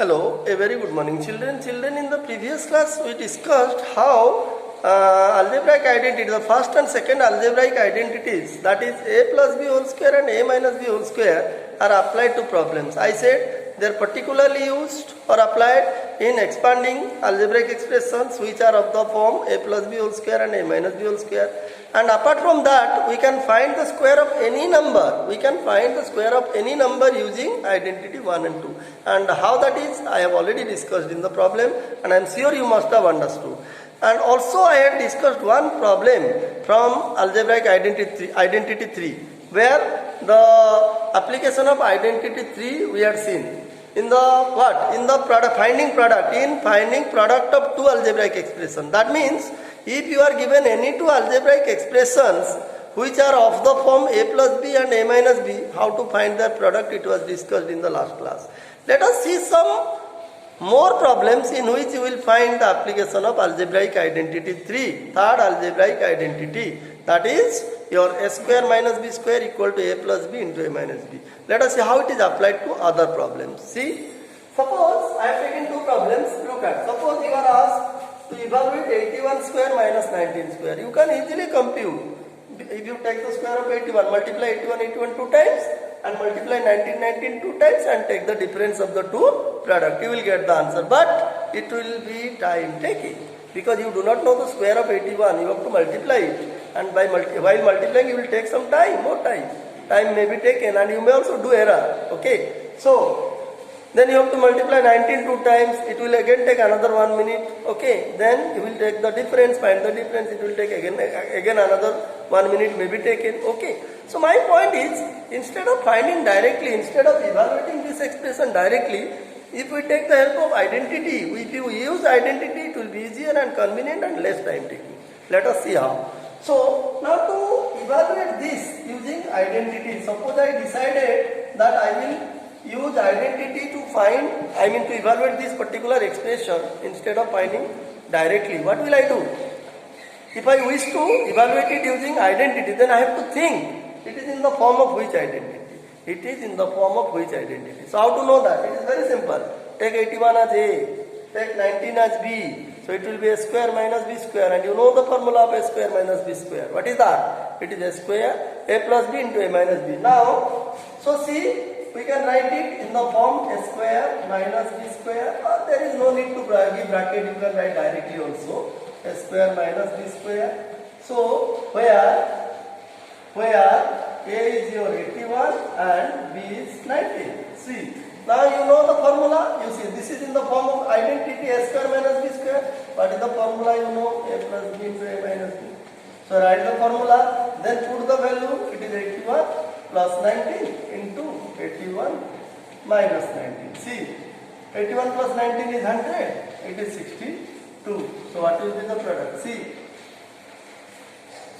Hello, a very good morning children. Children, in the previous class we discussed how algebraic identity, the first and second algebraic identities, that is a plus b whole square and a minus b whole square, are applied to problems. I said they are particularly used or applied in expanding algebraic expressions which are of the form a plus b whole square and a minus b whole square. And apart from that, we can find the square of any number. We can find the square of any number using identity 1 and 2. And how that is, I have already discussed in the problem, and I am sure you must have understood. And also I had discussed one problem from algebraic identity 3, where the application of identity 3 we had seen. In the what? In the product, finding product of two algebraic expressions. That means if you are given any two algebraic expressions which are of the form a plus b and a minus b, how to find their product, it was discussed in the last class. Let us see some more problems in which you will find the application of algebraic identity 3, third algebraic identity, that is your a square minus b square equal to a plus b into a minus b. Let us see how it is applied to other problems. See, suppose I have taken two problems. Look at, suppose you are asked to evaluate 81 square minus 19 square. You can easily compute. If you take the square of 81, multiply 81 two times and multiply 19 two times and take the difference of the two product, you will get the answer. But it will be time taking because you do not know the square of 81. You have to multiply it, and while multiplying you will take some time, more time. Time may be taken and you may also do error. Okay, so then you have to multiply 19 two times, it will again take another 1 minute. Okay, then you will take the difference, find the difference, it will take again another 1 minute may be taken. Okay, so my point is, instead of finding directly, instead of evaluating this expression directly, if we take the help of identity, if you use identity, it will be easier and convenient and less time taking. Let us see how. So now to evaluate this using identity, suppose I decided that I will use identity to to evaluate this particular expression instead of finding directly. What will I do? If I wish to evaluate it using identity, then I have to think it is in the form of which identity. It is in the form of which identity. So how to know that? It is very simple. Take 81 as A, take 19 as B. So it will be a square minus b square, and you know the formula of a square minus b square. What is that? It is a square a plus b into a minus b. Now, so see, we can write it in the form a square minus b square. There is no need to give bracket, you can write directly also. A square minus b square. So where a is your 81 and b is 19. See, now you know the formula. You see, this is in the form of identity a square minus b square. What is the formula? You know, a plus b into a minus b. So write the formula, then put the value. It is 81 plus 19 into 81 minus 19. See, 81 plus 19 is 100. It is 62. So what will be the product? See.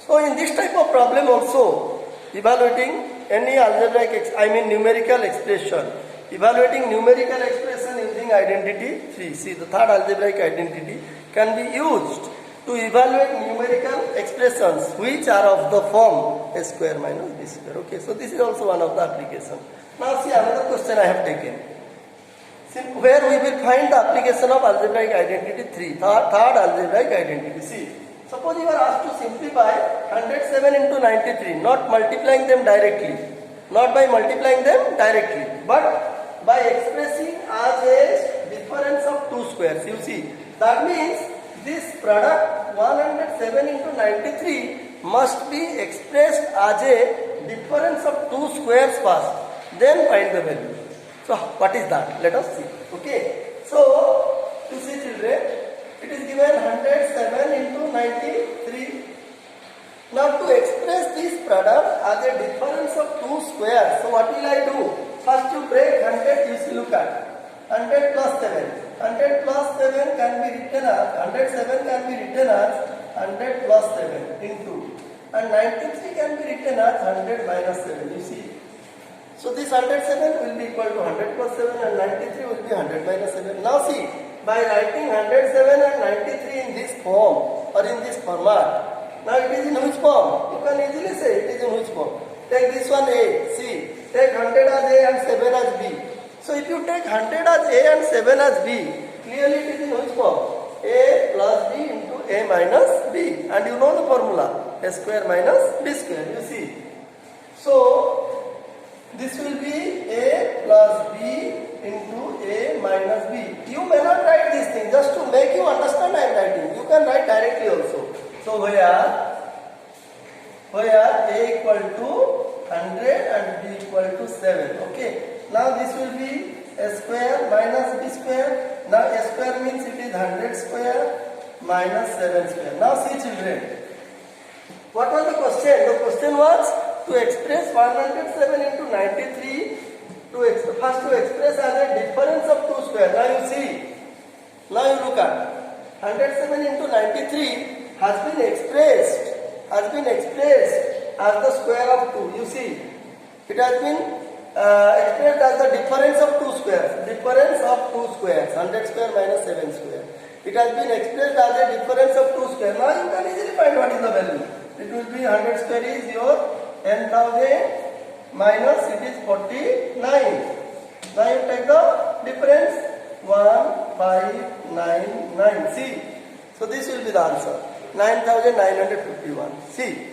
So in this type of problem also, evaluating any algebraic, numerical expression, evaluating numerical expression using identity 3. See, the third algebraic identity can be used to evaluate numerical expressions which are of the form a square minus b square. Okay, so this is also one of the applications. Now see another question I have taken, where we will find the application of algebraic identity 3, third algebraic identity. See, suppose you are asked to simplify 107 into 93, not multiplying them directly, not by multiplying them directly, but by expressing as a difference of two squares. You see, that means this product 107 into 93 must be expressed as a difference of two squares first, then find the value. So what is that? Let us see. Okay, so to see children, it is given 107 into 93. Now to express this product as a difference of two squares, so what will I do? First you break 100, you see, look at 100 plus 7. 100 plus 7 can be written as 107 can be written as 100 plus 7 into, and 93 can be written as 100 minus 7. You see. So this 107 will be equal to 100 plus 7 and 93 will be 100 minus 7. Now see, by writing 107 and 93 in this form or in this format, now it is in which form? You can easily say it is in which form. Take this one A, see, take 100 as A and 7 as B. So if you take 100 as A and 7 as B, clearly it is in which form? A plus B into A minus B. And you know the formula, A square minus B square, you see. So this will be A plus B into A minus B. You may not write this thing, just to make you understand I am writing. You can write directly also. So where A equal to 100 and B equal to 7. Okay. Now this will be A square minus B square. Now A square means it is 100 square minus 7 square. Now see children. What was the question? The question was to express 107 into 93. First to express as a difference of 2 square. Now you see. Now you look at 107 into 93 has been expressed as the square of 2. You see, it has been expressed as the difference of 2 squares. Difference of 2 squares. 100 square minus 7 square. It has been expressed as a difference of 2 squares. Now you can easily find what is the value. It will be 100 square is your 10,000 minus it is 49. Now you take the difference 1599. See. So this will be the answer. 9,951. See.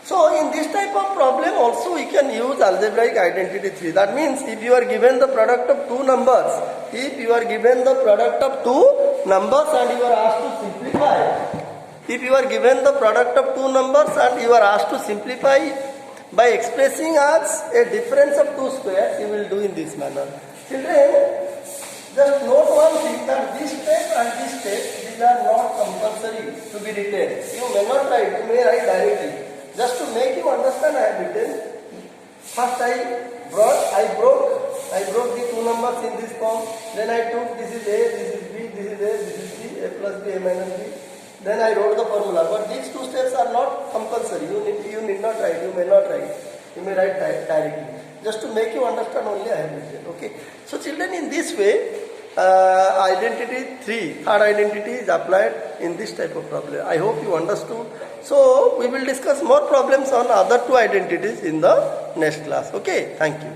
So in this type of problem also we can use algebraic identity 3. That means if you are given the product of two numbers, and you are asked to simplify, by expressing as a difference of 2 squares, you will do in this manner. Children, just note one thing, that this step and this step, these are not compulsory to be written. You may not write, you may write directly. Just to make you understand, I have written. First I broke the two numbers in this form. Then I took this is A, this is B, this is A, this is C, A plus B, A minus B. Then I wrote the formula. But these two steps are not compulsory. You need not write. You may not write. You may write directly. Just to make you understand only I have written. Okay. So children, in this way, identity 3, third identity is applied in this type of problem. I hope you understood. So we will discuss more problems on other two identities in the next class. Okay. Thank you.